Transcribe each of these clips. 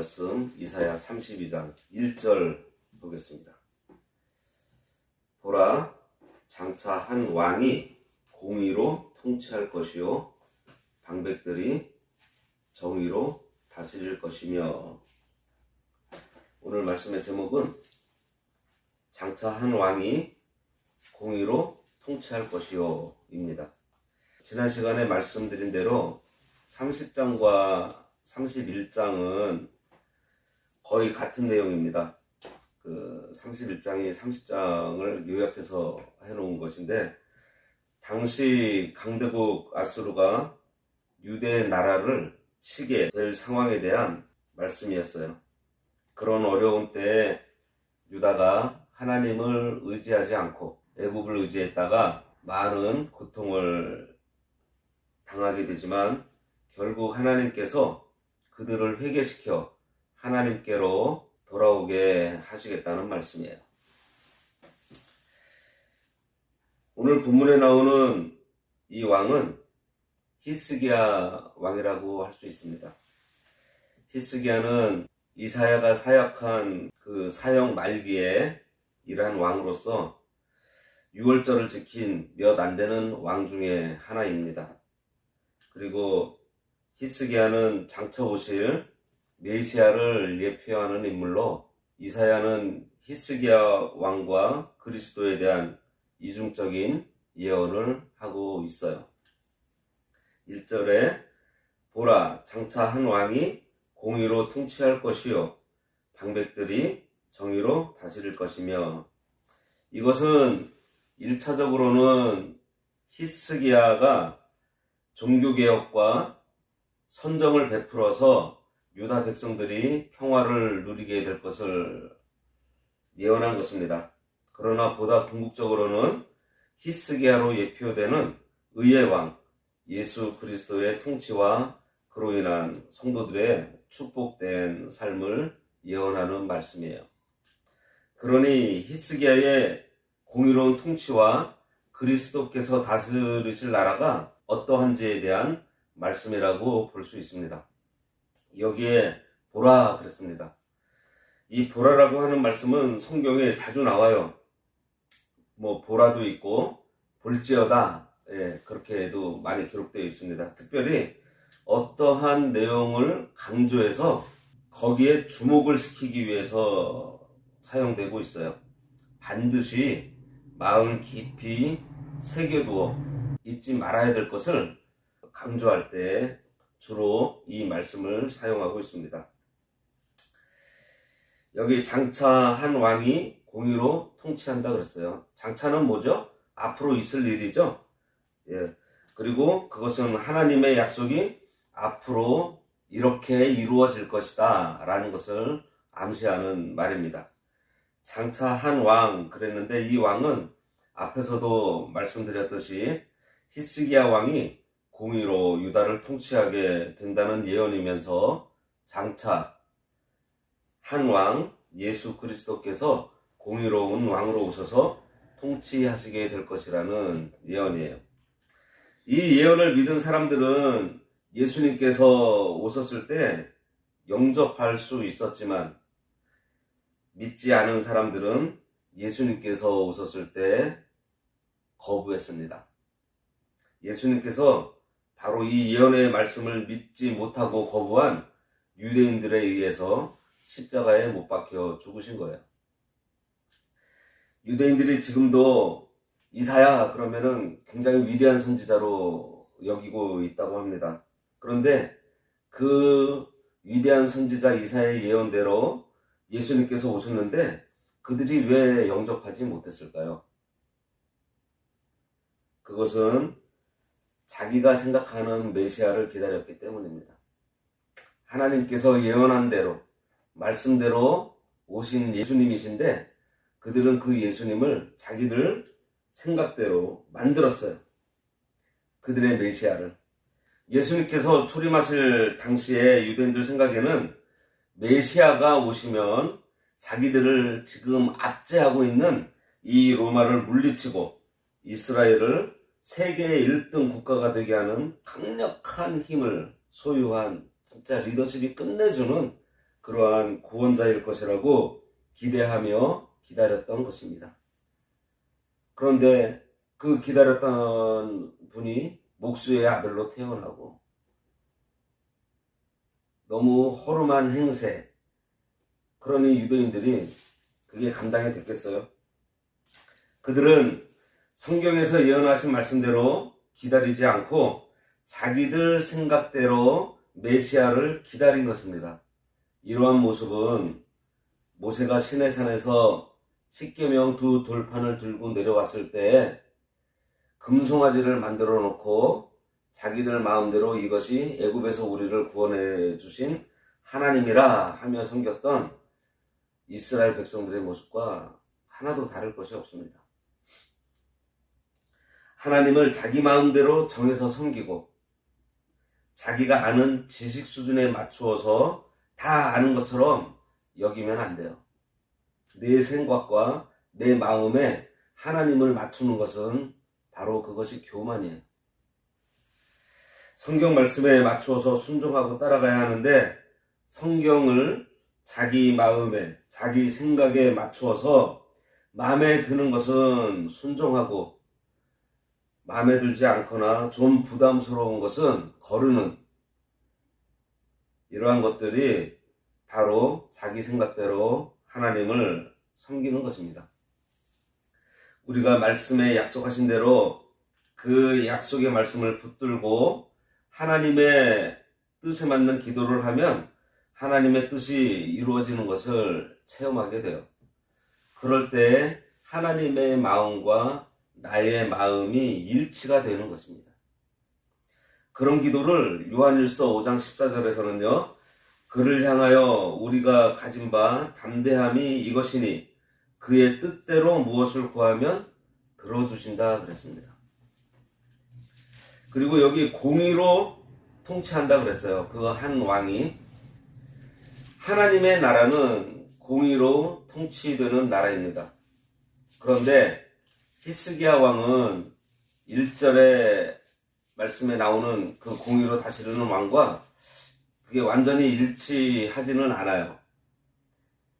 말씀 이사야 32장 1절 보겠습니다. 보라, 장차 한 왕이 공의로 통치할 것이요 방백들이 정의로 다스릴 것이며. 오늘 말씀의 제목은 장차 한 왕이 공의로 통치할 것이요 입니다. 지난 시간에 말씀드린 대로 30장과 31장은 거의 같은 내용입니다. 31장이 30장을 요약해서 해놓은 것인데, 당시 강대국 아수르가 유대 나라를 치게 될 상황에 대한 말씀이었어요. 그런 어려운 때에 유다가 하나님을 의지하지 않고 애굽을 의지했다가 많은 고통을 당하게 되지만, 결국 하나님께서 그들을 회개시켜 하나님께로 돌아오게 하시겠다는 말씀이에요. 오늘 본문에 나오는 이 왕은 히스기야 왕이라고 할 수 있습니다. 히스기야는 이사야가 사역한 그 사역 말기에 일한 왕으로서 6월절을 지킨 몇 안 되는 왕 중에 하나입니다. 그리고 히스기야는 장차 오실 메시아를 예표하는 인물로, 이사야는 히스기야 왕과 그리스도에 대한 이중적인 예언을 하고 있어요. 1절에 보라, 장차 한 왕이 공의로 통치할 것이요 방백들이 정의로 다스릴 것이며. 이것은 1차적으로는 히스기야가 종교개혁과 선정을 베풀어서 유다 백성들이 평화를 누리게 될 것을 예언한 것입니다. 그러나 보다 궁극적으로는 히스기야로 예표되는 의의 왕 예수 그리스도의 통치와 그로 인한 성도들의 축복된 삶을 예언하는 말씀이에요. 그러니 히스기야의 공의로운 통치와 그리스도께서 다스리실 나라가 어떠한지에 대한 말씀이라고 볼 수 있습니다. 여기에 보라 그랬습니다. 이 보라라고 하는 말씀은 성경에 자주 나와요. 보라도 있고 볼지어다, 그렇게도 많이 기록되어 있습니다. 특별히 어떠한 내용을 강조해서 거기에 주목을 시키기 위해서 사용되고 있어요. 반드시 마음 깊이 새겨두어 잊지 말아야 될 것을 강조할 때 주로 이 말씀을 사용하고 있습니다. 여기 장차 한 왕이 공의로 통치한다 그랬어요. 장차는 뭐죠? 앞으로 있을 일이죠. 그리고 그것은 하나님의 약속이 앞으로 이렇게 이루어질 것이다 라는 것을 암시하는 말입니다. 장차 한 왕 그랬는데, 이 왕은 앞에서도 말씀드렸듯이 히스기야 왕이 공의로 유다를 통치하게 된다는 예언이면서, 장차 한 왕 예수 그리스도께서 공의로운 왕으로 오셔서 통치하시게 될 것이라는 예언이에요. 이 예언을 믿은 사람들은 예수님께서 오셨을 때 영접할 수 있었지만, 믿지 않은 사람들은 예수님께서 오셨을 때 거부했습니다. 예수님께서 바로 이 예언의 말씀을 믿지 못하고 거부한 유대인들에 의해서 십자가에 못 박혀 죽으신 거예요. 유대인들이 지금도 이사야 그러면은 굉장히 위대한 선지자로 여기고 있다고 합니다. 그런데 그 위대한 선지자 이사야의 예언대로 예수님께서 오셨는데 그들이 왜 영접하지 못했을까요? 그것은 자기가 생각하는 메시아를 기다렸기 때문입니다. 하나님께서 예언한 대로, 말씀대로 오신 예수님이신데 그들은 그 예수님을 자기들 생각대로 만들었어요. 그들의 메시아를. 예수님께서 초림하실 당시에 유대인들 생각에는 메시아가 오시면 자기들을 지금 압제하고 있는 이 로마를 물리치고 이스라엘을 세계 1등 국가가 되게 하는 강력한 힘을 소유한 진짜 리더십이 끝내주는 그러한 구원자일 것이라고 기대하며 기다렸던 것입니다. 그런데 그 기다렸던 분이 목수의 아들로 태어나고 너무 허름한 행세, 그러니 유대인들이 그게 감당이 됐겠어요? 그들은 성경에서 예언하신 말씀대로 기다리지 않고 자기들 생각대로 메시아를 기다린 것입니다. 이러한 모습은 모세가 시내산에서 10계명 두 돌판을 들고 내려왔을 때 금송아지를 만들어 놓고 자기들 마음대로 이것이 애굽에서 우리를 구원해 주신 하나님이라 하며 섬겼던 이스라엘 백성들의 모습과 하나도 다를 것이 없습니다. 하나님을 자기 마음대로 정해서 섬기고 자기가 아는 지식 수준에 맞추어서 다 아는 것처럼 여기면 안 돼요. 내 생각과 내 마음에 하나님을 맞추는 것은 바로 그것이 교만이에요. 성경 말씀에 맞추어서 순종하고 따라가야 하는데 성경을 자기 마음에, 자기 생각에 맞추어서 마음에 드는 것은 순종하고 마음에 들지 않거나 좀 부담스러운 것은 거르는, 이러한 것들이 바로 자기 생각대로 하나님을 섬기는 것입니다. 우리가 말씀에 약속하신 대로 그 약속의 말씀을 붙들고 하나님의 뜻에 맞는 기도를 하면 하나님의 뜻이 이루어지는 것을 체험하게 돼요. 그럴 때 하나님의 마음과 나의 마음이 일치가 되는 것입니다. 그런 기도를 요한일서 5장 14절에서는요. 그를 향하여 우리가 가진 바 담대함이 이것이니 그의 뜻대로 무엇을 구하면 들어주신다 그랬습니다. 그리고 여기 공의로 통치한다 그랬어요. 그 한 왕이. 하나님의 나라는 공의로 통치되는 나라입니다. 그런데 히스기야 왕은 1절에 말씀에 나오는 그 공의로 다스리는 왕과 그게 완전히 일치하지는 않아요.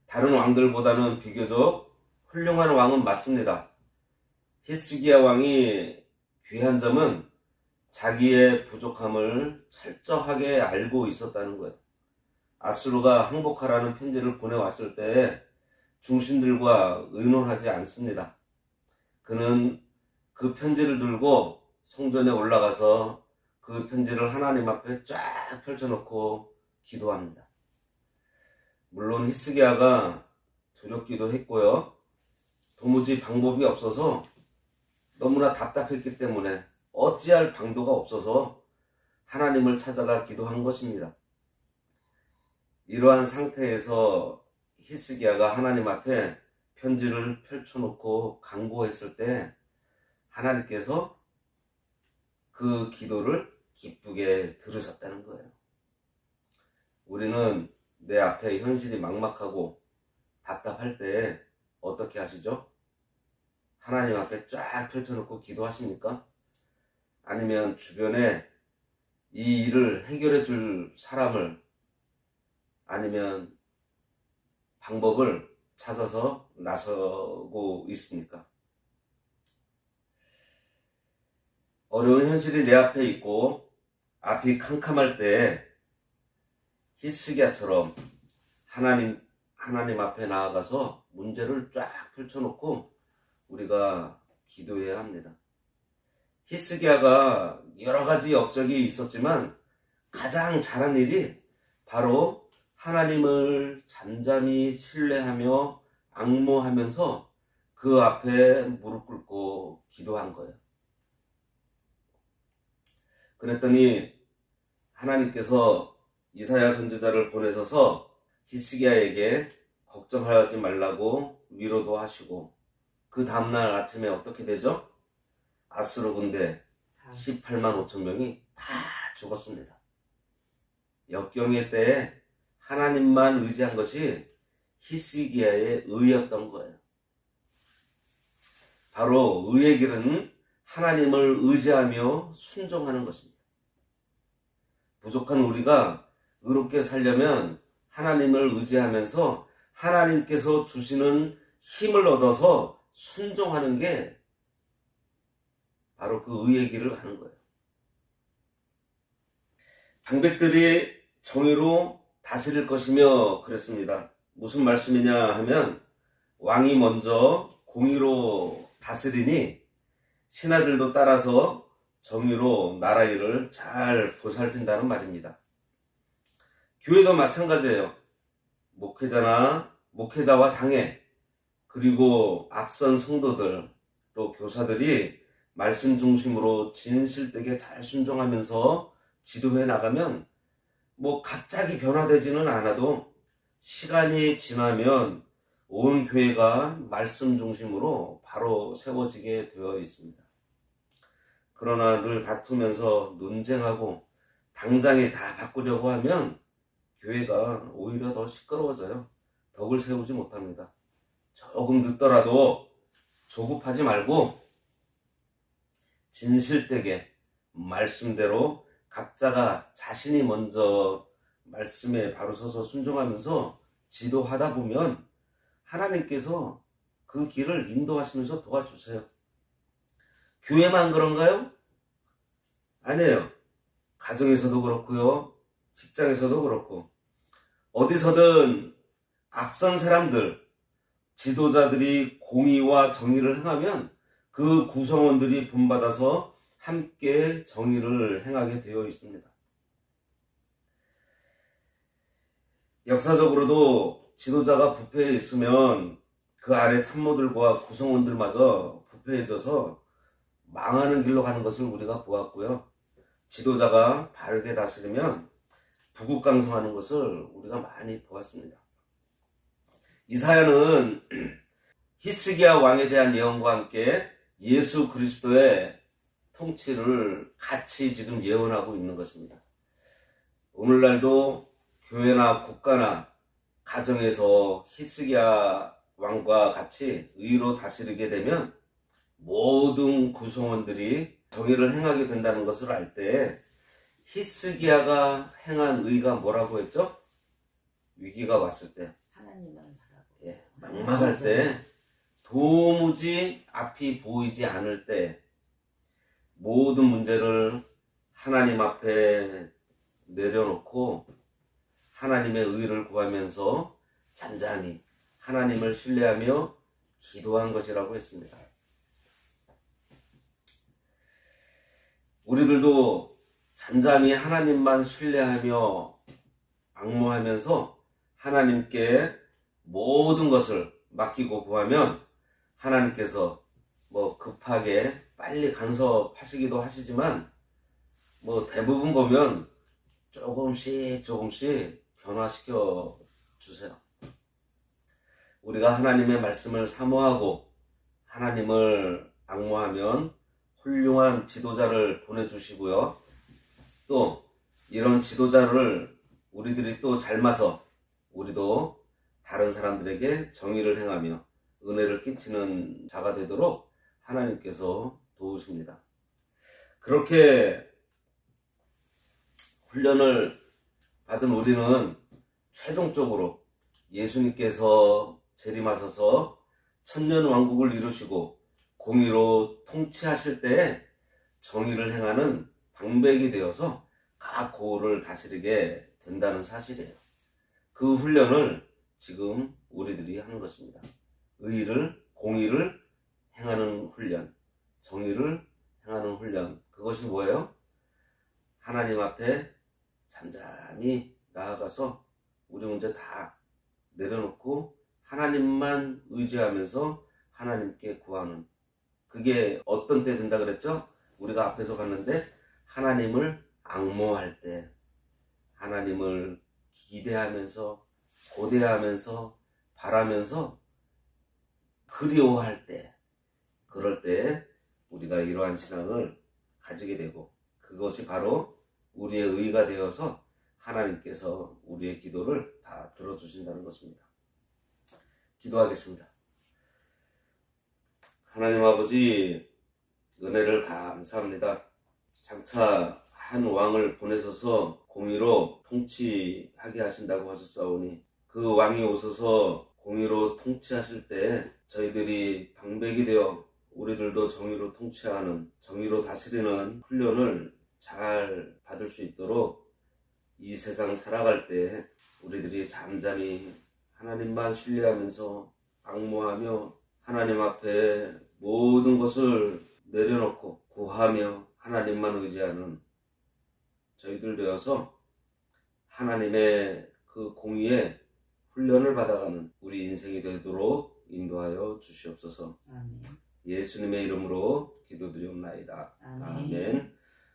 다른 왕들보다는 비교적 훌륭한 왕은 맞습니다. 히스기야 왕이 귀한 점은 자기의 부족함을 철저하게 알고 있었다는 거예요. 아수르가 항복하라는 편지를 보내왔을 때 중신들과 의논하지 않습니다. 그는 그 편지를 들고 성전에 올라가서 그 편지를 하나님 앞에 쫙 펼쳐놓고 기도합니다. 물론 히스기야가 두렵기도 했고요. 도무지 방법이 없어서 너무나 답답했기 때문에 어찌할 방도가 없어서 하나님을 찾아가 기도한 것입니다. 이러한 상태에서 히스기야가 하나님 앞에 편지를 펼쳐놓고 간구했을 때 하나님께서 그 기도를 기쁘게 들으셨다는 거예요. 우리는 내 앞에 현실이 막막하고 답답할 때 어떻게 하시죠? 하나님 앞에 쫙 펼쳐놓고 기도하십니까? 아니면 주변에 이 일을 해결해 줄 사람을 아니면 방법을 찾아서 나서고 있습니까? 어려운 현실이 내 앞에 있고 앞이 캄캄할 때 히스기야처럼 하나님 앞에 나아가서 문제를 쫙 펼쳐놓고 우리가 기도해야 합니다. 히스기야가 여러 가지 업적이 있었지만 가장 잘한 일이 바로 하나님을 잠잠히 신뢰하며 앙모하면서 그 앞에 무릎 꿇고 기도한 거예요. 그랬더니 하나님께서 이사야 선지자를 보내셔서 히스기야에게 걱정하지 말라고 위로도 하시고 그 다음날 아침에 어떻게 되죠? 아수르 군대 18만 5천 명이 다 죽었습니다. 역경의 때에 하나님만 의지한 것이 히스기야의 의였던 거예요. 바로 의의 길은 하나님을 의지하며 순종하는 것입니다. 부족한 우리가 의롭게 살려면 하나님을 의지하면서 하나님께서 주시는 힘을 얻어서 순종하는 게 바로 그 의의 길을 가는 거예요. 방백들이 정의로 다스릴 것이며 그랬습니다. 무슨 말씀이냐 하면 왕이 먼저 공의로 다스리니 신하들도 따라서 정의로 나라 일을 잘 보살핀다는 말입니다. 교회도 마찬가지예요. 목회자와 당회, 그리고 앞선 성도들, 또 교사들이 말씀 중심으로 진실되게 잘 순종하면서 지도해 나가면 갑자기 변화되지는 않아도 시간이 지나면 온 교회가 말씀 중심으로 바로 세워지게 되어 있습니다. 그러나 늘 다투면서 논쟁하고 당장에 다 바꾸려고 하면 교회가 오히려 더 시끄러워져요. 덕을 세우지 못합니다. 조금 늦더라도 조급하지 말고 진실되게 말씀대로 각자가 자신이 먼저 말씀에 바로 서서 순종하면서 지도하다 보면 하나님께서 그 길을 인도하시면서 도와주세요. 교회만 그런가요? 아니에요. 가정에서도 그렇고요. 직장에서도 그렇고 어디서든 앞선 사람들, 지도자들이 공의와 정의를 행하면 그 구성원들이 본받아서 함께 정의를 행하게 되어 있습니다. 역사적으로도 지도자가 부패해 있으면 그 아래 참모들과 구성원들마저 부패해져서 망하는 길로 가는 것을 우리가 보았고요. 지도자가 바르게 다스리면 부국강성하는 것을 우리가 많이 보았습니다. 이사야는 히스기야 왕에 대한 예언과 함께 예수 그리스도의 통치를 같이 지금 예언하고 있는 것입니다. 오늘날도 교회나 국가나 가정에서 히스기야 왕과 같이 의로 다스리게 되면 모든 구성원들이 정의를 행하게 된다는 것을 알 때 히스기야가 행한 의가 뭐라고 했죠? 위기가 왔을 때, 하나님만 바라고, 막막할 때, 도무지 앞이 보이지 않을 때 모든 문제를 하나님 앞에 내려놓고 하나님의 의를 구하면서 잠잠히 하나님을 신뢰하며 기도한 것이라고 했습니다. 우리들도 잠잠히 하나님만 신뢰하며 앙모하면서 하나님께 모든 것을 맡기고 구하면 하나님께서 급하게 빨리 간섭하시기도 하시지만 대부분 보면 조금씩 변화시켜 주세요. 우리가 하나님의 말씀을 사모하고 하나님을 앙모하면 훌륭한 지도자를 보내주시고요. 또 이런 지도자를 우리들이 또 닮아서 우리도 다른 사람들에게 정의를 행하며 은혜를 끼치는 자가 되도록 하나님께서 도우십니다. 그렇게 훈련을 받은 우리는 최종적으로 예수님께서 재림하셔서 천년왕국을 이루시고 공의로 통치하실 때에 정의를 행하는 방백이 되어서 각 고을을 다스리게 된다는 사실이에요. 그 훈련을 지금 우리들이 하는 것입니다. 의를, 공의를 행하는 훈련, 정의를 행하는 훈련. 그것이 뭐예요? 하나님 앞에 잠잠히 나아가서 우리 문제 다 내려놓고 하나님만 의지하면서 하나님께 구하는, 그게 어떤 때 된다 그랬죠? 우리가 앞에서 봤는데 하나님을 앙모할 때, 하나님을 기대하면서 고대하면서 바라면서 그리워할 때, 그럴 때 우리가 이러한 신앙을 가지게 되고 그것이 바로 우리의 의가 되어서 하나님께서 우리의 기도를 다 들어주신다는 것입니다. 기도하겠습니다. 하나님 아버지, 은혜를 감사합니다. 장차 한 왕을 보내셔서 공의로 통치하게 하신다고 하셨사오니 그 왕이 오셔서 공의로 통치하실 때 저희들이 방백이 되어 우리들도 정의로 통치하는, 정의로 다스리는 훈련을 잘 받을 수 있도록 이 세상 살아갈 때 우리들이 잠잠히 하나님만 신뢰하면서 악모하며 하나님 앞에 모든 것을 내려놓고 구하며 하나님만 의지하는 저희들 되어서 하나님의 그 공의에 훈련을 받아가는 우리 인생이 되도록 인도하여 주시옵소서. 아멘. 예수님의 이름으로 기도드리옵나이다. 아멘. 아멘.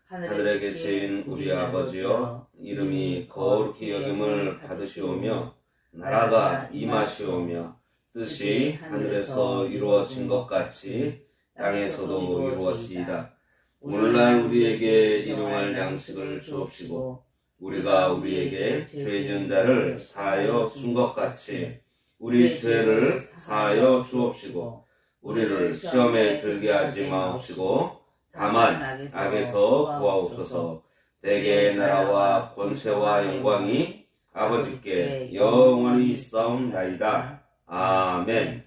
하늘에 계신 우리 아버지여, 이름이 거룩히 여김을 받으시오며 나라가 임하시오며 뜻이 하늘에서 이루어진 것 같이 땅에서도 이루어지이다. 오늘날 우리에게 일용할 양식을 주옵시고 우리가 우리에게 죄 지은 자를 사하여 준 것 같이 우리 죄를 사하여 주옵시고 우리를 시험에 들게 하지 마옵시고 다만 악에서 구하옵소서. 대개의 나라와 권세와 영광이 아버지께 영원히 있사옵나이다. 아멘.